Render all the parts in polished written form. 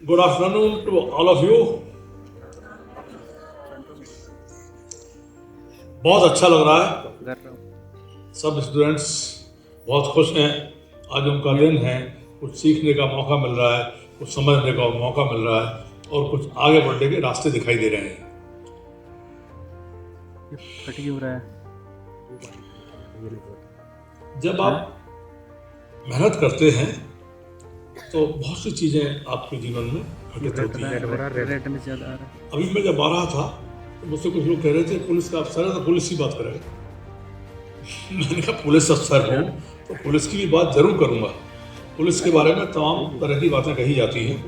Good afternoon to all of you. बहुत अच्छा लग रहा है, सब स्टूडेंट्स बहुत खुश हैं। आज उनका दिन है, कुछ सीखने का मौका मिल रहा है, कुछ समझने का मौका मिल रहा है और कुछ आगे बढ़ने के रास्ते दिखाई दे रहे हैं। जब आप मेहनत करते हैं तो बहुत सी चीज़ें आपके जीवन में घटित होती हैं। अभी मैं जब आ रहा था तो मुझसे कुछ लोग कह रहे थे पुलिस का अफसर है तो पुलिस की बात करेगा। मैंने कहा पुलिस अफसर हूँ तो पुलिस की भी बात जरूर करूँगा। पुलिस के बारे में तमाम तरह की बातें कही जाती हैं,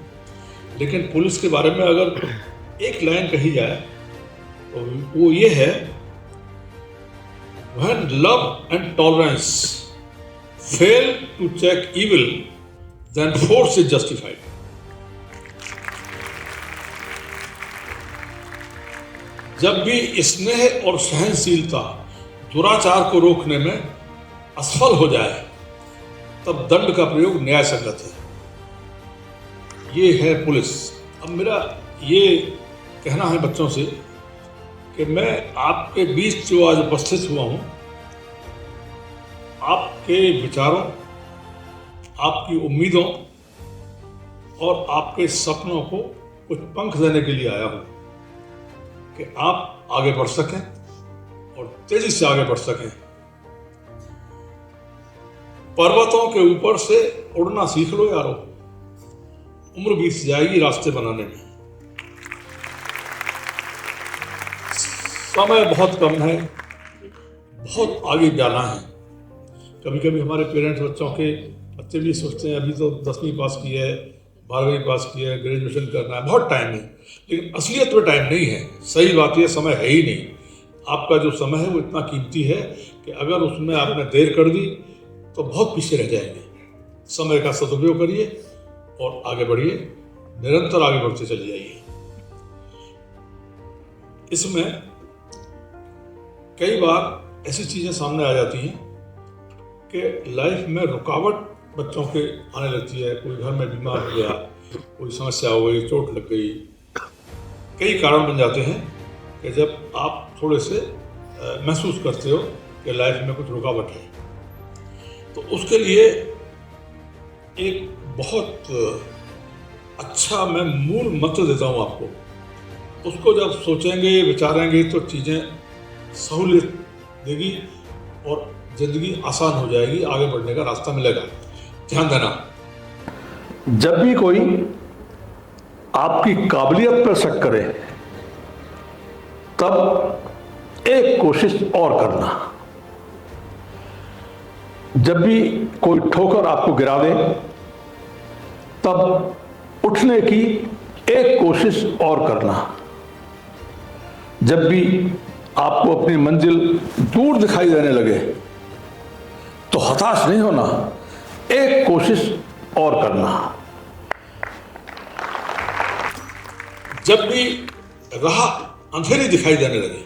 लेकिन पुलिस के बारे में अगर एक लाइन कही जाए तो वो ये है, When love and tolerance fail to check evil, then force is justified. जब भी स्नेह और सहनशीलता दुराचार को रोकने में असफल हो जाए तब दंड का प्रयोग न्याय संगत है। ये है पुलिस। अब मेरा ये कहना है बच्चों से कि मैं आपके बीच जो आज उपस्थित हुआ हूँ, आपके विचारों, आपकी उम्मीदों और आपके सपनों को कुछ पंख देने के लिए आया हूँ कि आप आगे बढ़ सकें और तेजी से आगे बढ़ सकें। पर्वतों के ऊपर से उड़ना सीख लो यारो, उम्र बीत जाएगी रास्ते बनाने में। समय बहुत कम है, बहुत आगे जाना है। कभी कभी हमारे पेरेंट्स बच्चे भी सोचते हैं अभी तो 10वीं पास की है, 12वीं पास की है, ग्रेजुएशन करना है, बहुत टाइम है। लेकिन असलियत में टाइम नहीं है। सही बात यह समय है ही नहीं। आपका जो समय है वो इतना कीमती है कि अगर उसमें आपने देर कर दी तो बहुत पीछे रह जाएंगे। समय का सदुपयोग करिए और आगे बढ़िए, निरंतर आगे बढ़ते चले जाइए। इसमें कई बार ऐसी चीज़ें सामने आ जाती हैं कि लाइफ में रुकावट बच्चों के आने लगती है। कोई घर में बीमार हो गया, कोई समस्या हो गई, चोट लग गई, कई कारण बन जाते हैं कि जब आप थोड़े से महसूस करते हो कि लाइफ में कुछ रुकावट है। तो उसके लिए एक बहुत अच्छा मैं मूल मंत्र देता हूँ आपको। उसको जब सोचेंगे, विचारेंगे तो चीज़ें सहूलियत देगी और ज़िंदगी आसान हो जाएगी, आगे बढ़ने का रास्ता मिलेगा। ध्यान देना, जब भी कोई आपकी काबिलियत पर शक करे तब एक कोशिश और करना। जब भी कोई ठोकर आपको गिरा दे तब उठने की एक कोशिश और करना। जब भी आपको अपनी मंजिल दूर दिखाई देने लगे तो हताश नहीं होना, एक कोशिश और करना। जब भी राह अंधेरी दिखाई देने लगे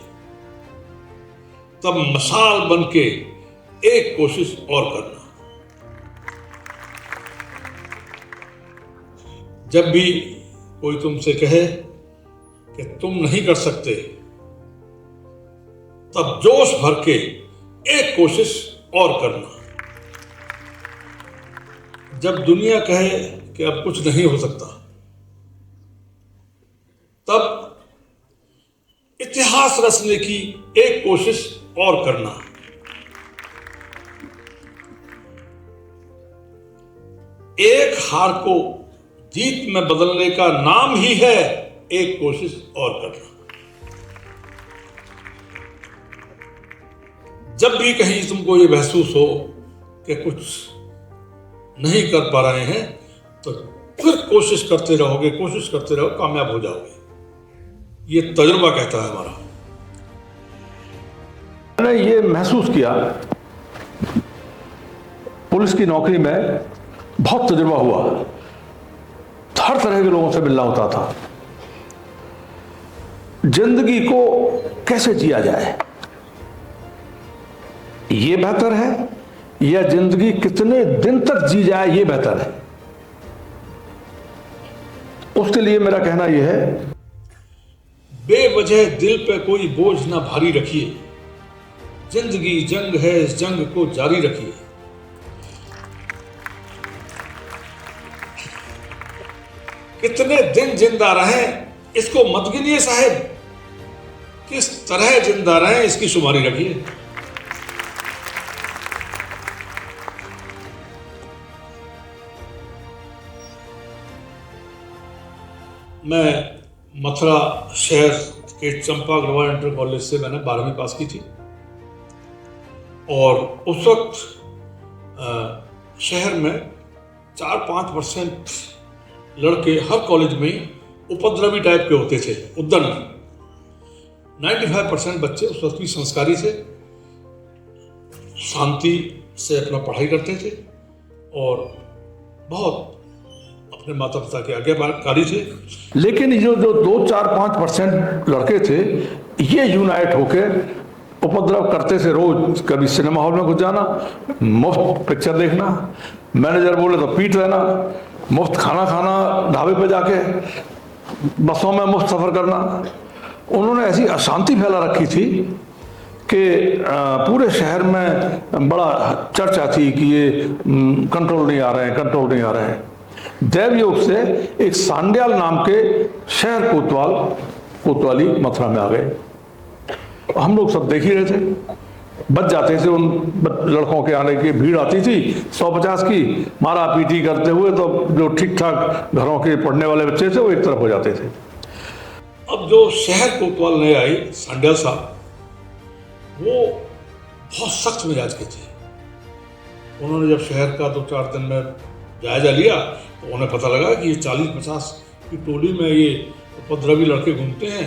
तब मशाल बन के एक कोशिश और करना। जब भी कोई तुमसे कहे कि तुम नहीं कर सकते तब जोश भर के एक कोशिश और करना। जब दुनिया कहे कि अब कुछ नहीं हो सकता तब इतिहास रचने की एक कोशिश और करना। एक हार को जीत में बदलने का नाम ही है एक कोशिश और करना। जब भी कहीं तुमको ये महसूस हो कि कुछ नहीं कर पा रहे हैं तो फिर कोशिश करते रहोगे, कोशिश करते रहो, कामयाब हो जाओगे। ये तजुर्बा कहता है हमारा। मैंने ये महसूस किया, पुलिस की नौकरी में बहुत तजुर्बा हुआ, हर तरह के लोगों से मिलना होता था। जिंदगी को कैसे जिया जाए ये बेहतर है या जिंदगी कितने दिन तक जी जाए ये बेहतर है। उसके लिए मेरा कहना यह है, बेवजह दिल पे कोई बोझ ना भारी रखिए, जिंदगी जंग है, इस जंग को जारी रखिए। कितने दिन जिंदा रहें इसको मत गिनिए साहेब, किस तरह जिंदा रहें इसकी शुमारी रखिए। मैं मथुरा शहर के चंपा अग्रवाल इंटर कॉलेज से मैंने 12वीं पास की थी और उस वक्त शहर में 4-5% लड़के हर कॉलेज में उपद्रवी टाइप के होते थे, उद्दंड। 95% बच्चे उस वक्त भी संस्कारी थे, शांति से अपना पढ़ाई करते थे और बहुत अपने माता पिता के आज्ञाकारी थे। लेकिन ये जो 2-4-5% लड़के थे, ये यूनाइट होकर उपद्रव करते थे। रोज कभी सिनेमा हॉल में घुस जाना, मुफ्त पिक्चर देखना, मैनेजर बोले तो पीट लेना, मुफ्त खाना खाना ढाबे पे जाके, बसों में मुफ्त सफर करना। उन्होंने ऐसी अशांति फैला रखी थी कि पूरे शहर में बड़ा चर्चा थी कि ये कंट्रोल नहीं आ रहे हैं, कंट्रोल नहीं आ रहे हैं। दैवयोग से एक सांड्याल नाम के शहर कोतवाली मथुरा में आ गए। हम लोग सब देख ही रहे थे, बच जाते थे उन लड़कों के आने की। भीड़ आती थी 150 की, मारा पीटी करते हुए, तो जो ठीक ठाक घरों के पढ़ने वाले बच्चे थे वो एक तरफ हो जाते थे। अब जो शहर कोतवाल नए आए सांड्याल साहब, वो बहुत सख्त मिजाज के थे। उन्होंने जब शहर का 2-4 दिन में जायजा लिया तो उन्हें पता लगा कि ये 40-50 की टोली में ये उपद्रवी लड़के घूमते हैं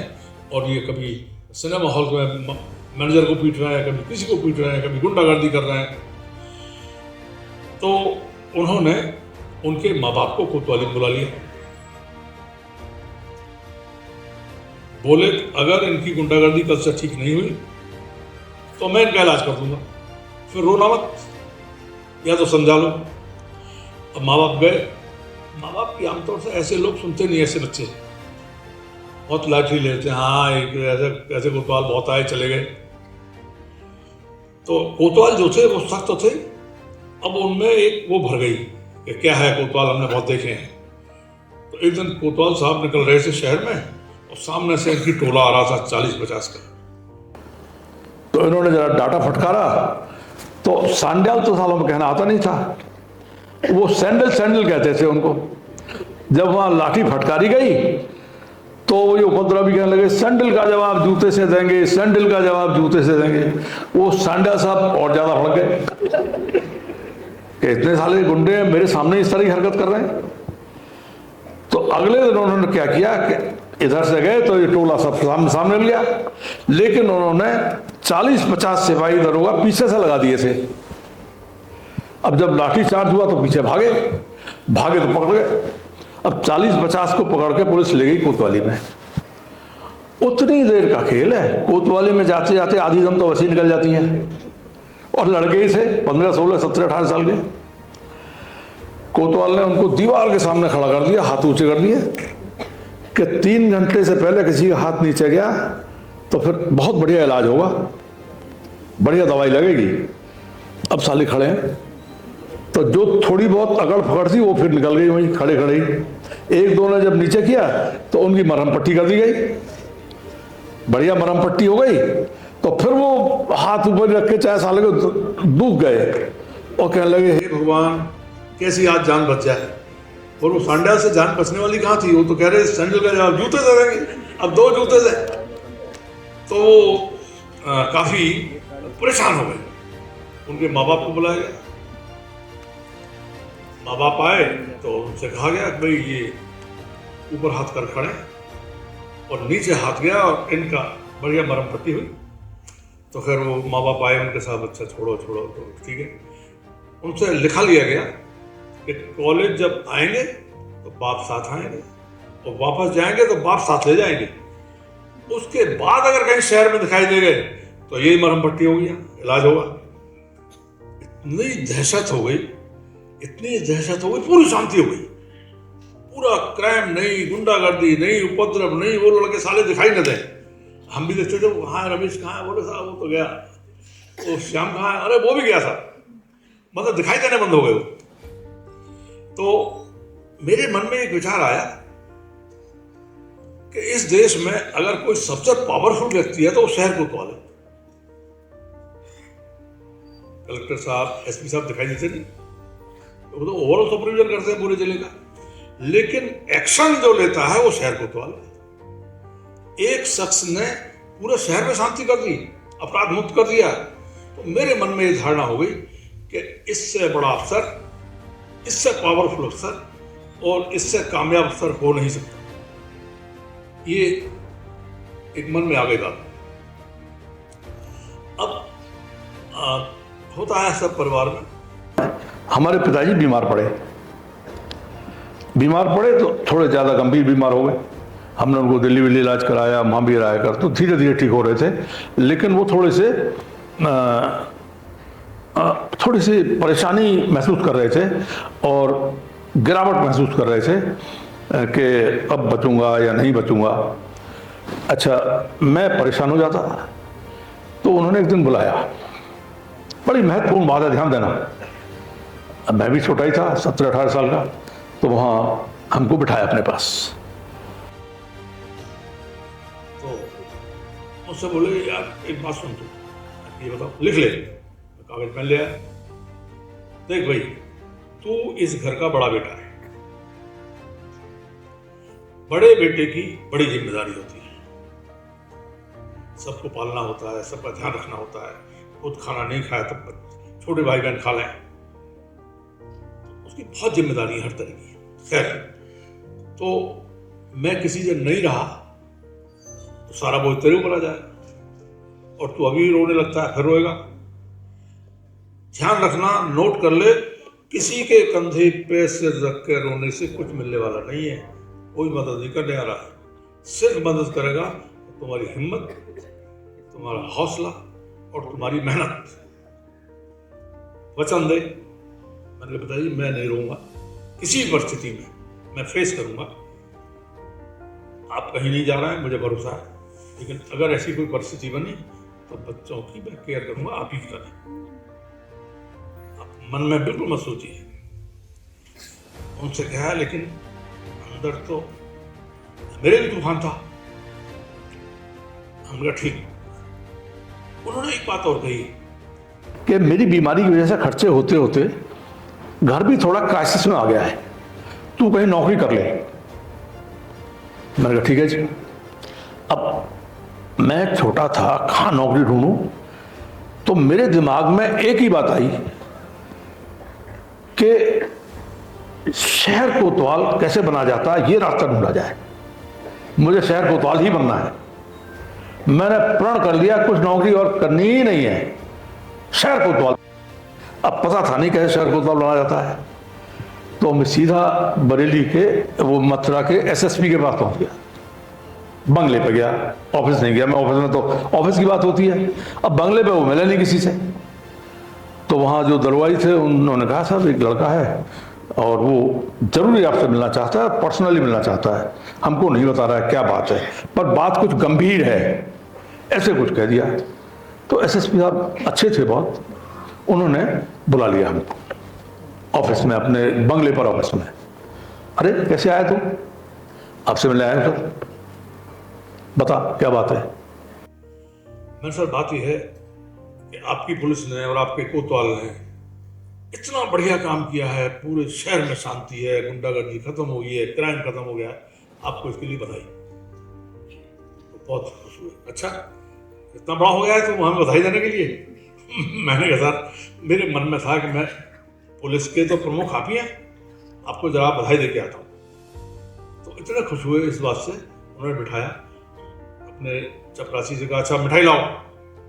और ये कभी सिनेमा हॉल में मैनेजर को पीट रहे हैं, कभी किसी को पीट रहे हैं, कभी गुंडागर्दी कर रहे हैं। तो उन्होंने उनके माँ बाप को कोतवाली में बुला लिया। बोले अगर इनकी गुंडागर्दी कल से ठीक नहीं हुई तो मैं इनका इलाज कर दूंगा, फिर रोना मत, या तो समझा लो। अब माँ बाप गए। माँ बाप की आमतौर से ऐसे लोग सुनते नहीं, ऐसे बच्चे बहुत लाठी लेते हैं। हाँ, एक ऐसे कोतवाल बहुत आए चले गए। तो कोतवाल जो थे वो सख्त थे। अब उनमें एक वो भर गई कि क्या है कोतवाल, हमने बहुत देखे हैं। तो एक दिन कोतवाल साहब निकल रहे थे शहर में और सामने से इनकी टोला आ रहा था 40-50 का। तो इन्होंने जरा डाटा फटकारा तो सांड्याल तो सालों में कहना आता नहीं था, वो सैंडल कहते थे उनको। जब वहां लाठी फटकारी गई तो ये उपद्रवी कहने लगे सैंडल का जवाब जूते से देंगे, सैंडल का जवाब जूते से देंगे। वो सांड्याल साहब और ज्यादा भड़क गए कि इतने साले गुंडे मेरे सामने इस तरह की हरकत कर रहे हैं। तो अगले दिन उन्होंने क्या किया कि इधर से गए तो ये टोला सब सामने लिया, लेकिन उन्होंने 40-50 सिपाही दरोगा पीछे से लगा दिए थे। अब जब लाठी चार्ज हुआ तो पीछे भागे तो पकड़ गए। अब 40-50 को पकड़ के पुलिस ले गई कोतवाली में। उतनी देर का खेल है, कोतवाली में जाते जाते आधी दम तो वैसे निकल जाती हैं। और लड़के ही थे 15, 16, 17, 18 साल के। कोतवाल ने उनको दीवार के सामने खड़ा कर दिया, हाथ ऊंचे कर दिए कि 3 घंटे से पहले किसी का हाथ नीचे गया तो फिर बहुत बढ़िया इलाज होगा, बढ़िया दवाई लगेगी। अब साले खड़े हैं तो जो थोड़ी बहुत अकड़ फकड़ थी वो फिर निकल गई वहीं खड़े खड़े ही। एक दो ने जब नीचे किया तो उनकी मरहम पट्टी कर दी गई, बढ़िया मरहम पट्टी हो गई। तो फिर वो हाथ ऊपर रख के चाहे साले को डूब गए और कहने लगे हे भगवान कैसी आज जान बच जाए। और वो सांड्याल से जान बचने वाली कहाँ थी, वो तो कह रहे सैंडल का जवाब जूते से देंगे, अब 2 जूते से। तो काफी परेशान हो गए। उनके माँ बाप को बुलाया गया। माँ बाप आए तो उनसे कहा गया भाई ये ऊपर हाथ कर खड़े, और नीचे हाथ गया और इनका बढ़िया मरहम पट्टी हुई। तो फिर वो माँ बाप आए, उनके साथ अच्छा छोड़ो तो ठीक है। उनसे लिखा लिया गया कि कॉलेज जब आएंगे तो बाप साथ आएंगे और वापस जाएंगे तो बाप साथ ले जाएंगे। उसके बाद अगर कहीं शहर में दिखाई दे गए तो यही मरहम पट्टी होगी, इलाज होगा। इतनी दहशत हो गई, पूरी शांति हो गई, पूरा क्राइम नहीं, गुंडागर्दी नहीं, उपद्रव नहीं, वो लड़के साले दिखाई न दें। हम भी देखते थे कहाँ है रमेश, कहाँ है, बोले साहब वो तो गया, वो श्याम कहाँ है, अरे वो भी गया था, मतलब दिखाई देने बंद हो गए वो। तो मेरे मन में एक विचार आया कि इस देश में अगर कोई सबसे पावरफुल व्यक्ति है तो वो शहर कोतवाल है। कलेक्टर साहब, एसपी साहब दिखाई देते नहीं, वो तो ओवरऑल सुपरविजन करते हैं पूरे जिले का, लेकिन एक्शन जो लेता है वो शहर कोतवाल है। एक शख्स ने पूरे शहर में शांति कर दी, अपराध मुक्त कर दिया, तो मेरे मन में ये धारणा हो गई कि इससे बड़ा अफसर, इससे पावरफुल अफसर और इससे कामयाब अफसर हो नहीं सकता। ये एक मन में आ गई बात। अब होता है सब परिवार में। हमारे पिताजी बीमार पड़े तो थोड़े ज़्यादा गंभीर बीमार हो गए। हमने उनको दिल्ली विल्ली इलाज कराया, वहाँ भी रहा कर, तो धीरे धीरे ठीक हो रहे थे, लेकिन वो थोड़ी सी परेशानी महसूस कर रहे थे और गिरावट महसूस कर रहे थे कि अब बचूंगा या नहीं बचूंगा। अच्छा, मैं परेशान हो जाता, तो उन्होंने एक दिन बुलाया। बड़ी महत्वपूर्ण बात है, ध्यान देना। अब मैं भी छोटा ही था, 17-18 साल का, तो वहाँ हमको बिठाया अपने पास। तो मुझसे बोले, यार एक बात सुन, तू ये बताओ, लिख ले। कागज पेन ले आया। देख भाई, तू इस घर का बड़ा बेटा है, बड़े बेटे की बड़ी जिम्मेदारी होती है, सबको पालना होता है, सबका ध्यान रखना होता है। खुद खाना नहीं खाया तब छोटे भाई बहन खा लें, उसकी बहुत जिम्मेदारी है हर तरह की। खैर, तो मैं किसी से नहीं रहा तो सारा बोझ तेरे ऊपर आ जाए, और तू अभी रोने लगता है, फिर रोएगा। ध्यान रखना, नोट कर ले, किसी के कंधे पे सिर रख के रोने से कुछ मिलने वाला नहीं है। कोई मदद नहीं करने आ रहा है, सिर्फ मदद करेगा तुम्हारी हिम्मत, तुम्हारा हौसला और तुम्हारी मेहनत। वचन दे। मैंने बताइए, मैं नहीं रोऊंगा किसी परिस्थिति में, मैं फेस करूंगा। आप कहीं नहीं जा रहे हैं, मुझे भरोसा है, लेकिन अगर ऐसी कोई परिस्थिति बनी तो बच्चों की मैं केयर करूंगा, आप ही करें। आप मन में बिल्कुल मत सोचिए उनसे कहा, लेकिन अंदर तो मेरे भी तूफान था। हमने ठीक। उन्होंने एक बात और कही कि मेरी बीमारी की वजह से खर्चे होते होते घर भी थोड़ा क्राइसिस में आ गया है, तू कहीं नौकरी कर ले। मैंने कहा ठीक है जी। अब मैं छोटा था, कहाँ नौकरी ढूंढूं, तो मेरे दिमाग में एक ही बात आई कि शहर कोतवाल कैसे बना जाता है, ये रास्ता ढूंढा जाए। मुझे शहर कोतवाल ही बनना है। मैंने प्रण कर लिया, कुछ नौकरी और करनी ही नहीं है, शहर कोतवाल। अब पता था नहीं कैसे शहर कोतवाल बना जाता है, तो मैं सीधा बरेली के, वो मथुरा के एसएसपी के पास पहुंच गया। बंगले पे गया, ऑफिस नहीं गया मैं, ऑफिस में तो ऑफिस की बात होती है। अब बंगले पे वो मिले नहीं किसी से, तो वहाँ जो दरवाजी थे उन्होंने कहा साहब एक लड़का है और वो जरूरी आपसे मिलना चाहता है, पर्सनली मिलना चाहता है, हमको नहीं बता रहा है क्या बात है, पर बात कुछ गंभीर है, ऐसे कुछ कह दिया। तो एसएसपी साहब अच्छे थे बहुत, उन्होंने बुला लिया हमको ऑफिस में, अपने बंगले पर ऑफिस में। अरे कैसे आया तू, आपसे मिलने आया तो बता क्या बात है। मेरे सर बात यह है कि आपकी पुलिस ने और आपके कोतवाल ने इतना बढ़िया काम किया है, पूरे शहर में शांति है, गुंडागर्दी खत्म हो गई है, क्राइम खत्म हो गया है, आपको इसके लिए बधाई। तो बहुत खुश हुए। अच्छा, इतना बड़ा हो गया है तो हमें बधाई देने के लिए मैंने कहा सर, मेरे मन में था कि मैं पुलिस के तो प्रमुख आप ही हैं, आपको जरा बधाई दे के आता हूँ। तो इतने खुश हुए इस बात से, उन्होंने बिठाया अपने चपरासी से, कहा अच्छा मिठाई लाओ,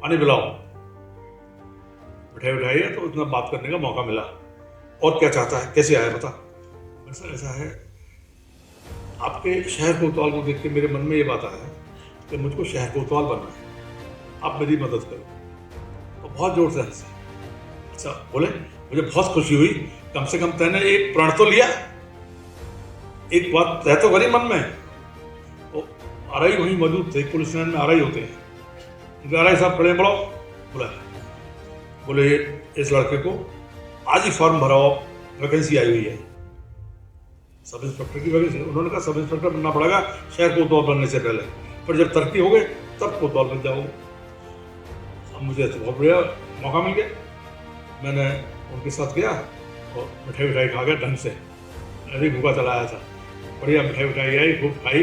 पानी पिलाओ। मिठाई उठाई है तो इतना बात करने का मौका मिला। और क्या चाहता है, कैसे आया बता। सर ऐसा है, आपके शहर कोतवाल को देख के मेरे मन में ये बात आया कि मुझको शहर कोतवाल बनना है, आप मेरी मदद करो। तो बहुत जोर से हंसे। अच्छा बोले, मुझे बहुत खुशी हुई, कम से कम तैने एक प्रण तो लिया। एक बात तय तो करी मन में, तो आरआई वहीं मौजूद थे, पुलिस लाइन में आरआई होते हैं, आरआई साहब खड़े बढ़ो, बोले इस लड़के को आज ही फॉर्म भराओ, वैकेंसी आई हुई है सब इंस्पेक्टर की वैकेंसी। उन्होंने कहा सब इंस्पेक्टर बनना पड़ेगा शहर कोतवाल बनने से पहले, पर जब तरक्की हो गई तब कोतवाल बन जाओगे। अब मुझे तो बहुत बढ़िया मौका मिल गया, मैंने उनके साथ गया और मिठाई खा गया ढंग से, अभी भूखा चला आया था, बढ़िया मिठाई आई, खूब खाई।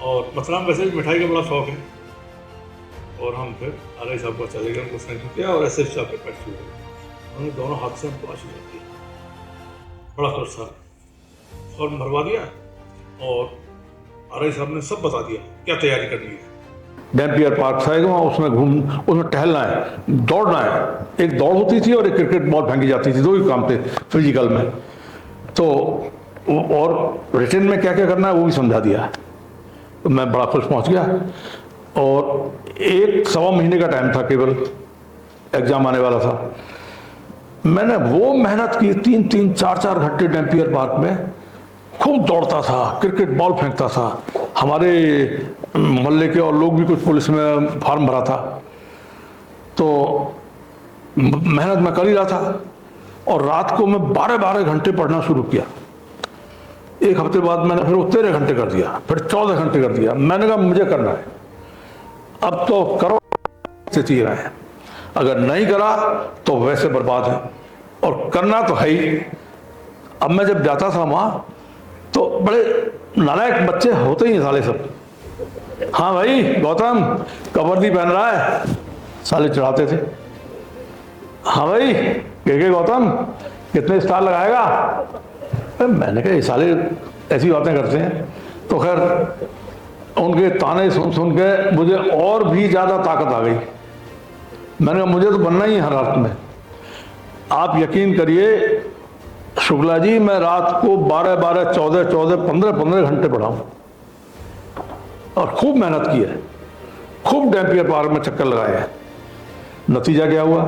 और मथुराम वैसे भी मिठाई का बड़ा शौक है। और हम फिर आरआई साहब को चले गए, उनको थैंक यू किया और एसएसपी साहब के पैर छू गए। उन्होंने दोनों हाथ से हमको आशीर्वाद दिया, बड़ा खुश था। फॉर्म भरवा दिया और आरआई साहब ने सब बता दिया क्या तैयारी करनी है। डैम्पियर पार्क था वहाँ, उसमें टहलना है, दौड़ना है। एक दौड़ होती थी और एक क्रिकेट बॉल फेंकी जाती थी, दो ही काम थे फिजिकल में। तो और रिटर्न में क्या क्या करना है वो भी समझा दिया। तो मैं बड़ा खुश पहुँच गया और 1-1.25 महीने का टाइम था, केवल एग्जाम आने वाला था। मैंने वो मेहनत की, 3-3, 4-4 घंटे डैम्पियर पार्क में खूब दौड़ता था, क्रिकेट बॉल फेंकता था। हमारे मोहल्ले के और लोग भी कुछ पुलिस में फॉर्म भरा था, तो मेहनत मैं कर ही रहा था। और रात को मैं 12-12 घंटे पढ़ना शुरू किया। एक हफ्ते बाद मैंने फिर वो 13 घंटे कर दिया, फिर 14 घंटे कर दिया। मैंने कहा मुझे करना है, अब तो करो से जी रहे हैं, अगर नहीं करा तो वैसे बर्बाद है, और करना तो है ही। अब मैं जब जाता था वहाँ तो बड़े नालायक बच्चे होते ही साले सब, हाँ भाई गौतम कवर्दी पहन रहा है, साले चढ़ाते थे। हाँ भाई के गौतम कितने स्टार लगाएगा। मैंने कहा ये साले ऐसी बातें करते हैं। तो खैर उनके ताने सुन सुन के मुझे और भी ज़्यादा ताकत आ गई। मैंने कहा मुझे तो बनना ही है हर हालत में। आप यकीन करिए शुक्ला जी, मैं रात को 12-12, 14-14, 15-15 घंटे पढ़ा हूँ और खूब मेहनत की है, खूब डैम्पियर पार्क में चक्कर लगाए हैं। नतीजा क्या हुआ,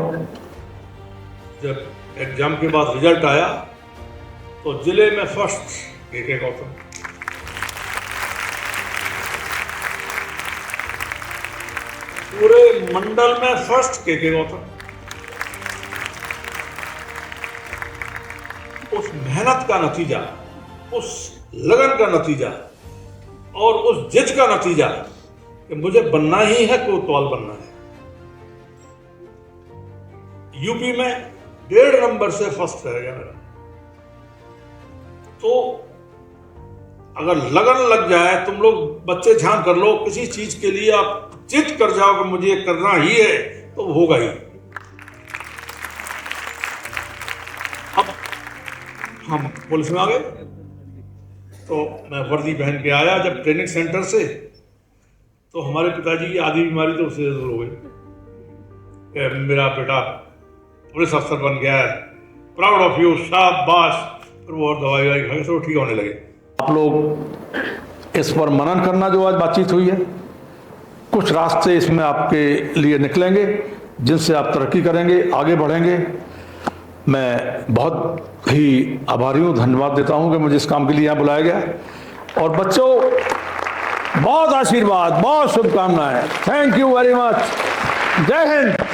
जब एग्जाम के बाद रिजल्ट आया तो जिले में फर्स्ट के गौतम, पूरे मंडल में फर्स्ट के गौतम। उस मेहनत का नतीजा, उस लगन का नतीजा और उस जिद का नतीजा कि मुझे बनना ही है, कोतवाल बनना है। यूपी में 1.5 नंबर से फर्स्ट रह गया मेरा। तो अगर लगन लग जाए, तुम लोग बच्चे ध्यान कर लो, किसी चीज के लिए आप जिद कर जाओ कि मुझे करना ही है, तो होगा ही। अब हम पुलिस में आ गए, तो मैं वर्दी पहन के आया जब ट्रेनिंग सेंटर से, तो हमारे पिताजी की आधी बीमारी तो उससे दूर हो गई। मेरा बेटा पुलिस अफसर बन गया है, प्राउड ऑफ यू, शाबाश। फिर वो और दवाई ववाई खा के तो ठीक होने लगे। आप लोग इस पर मनन करना, जो आज बातचीत हुई है, कुछ रास्ते इसमें आपके लिए निकलेंगे जिनसे आप तरक्की करेंगे, आगे बढ़ेंगे। मैं बहुत ही आभारी हूँ, धन्यवाद देता हूँ कि मुझे इस काम के लिए यहाँ बुलाया गया। और बच्चों बहुत आशीर्वाद, बहुत शुभकामनाएं। Thank you very much. जय हिंद।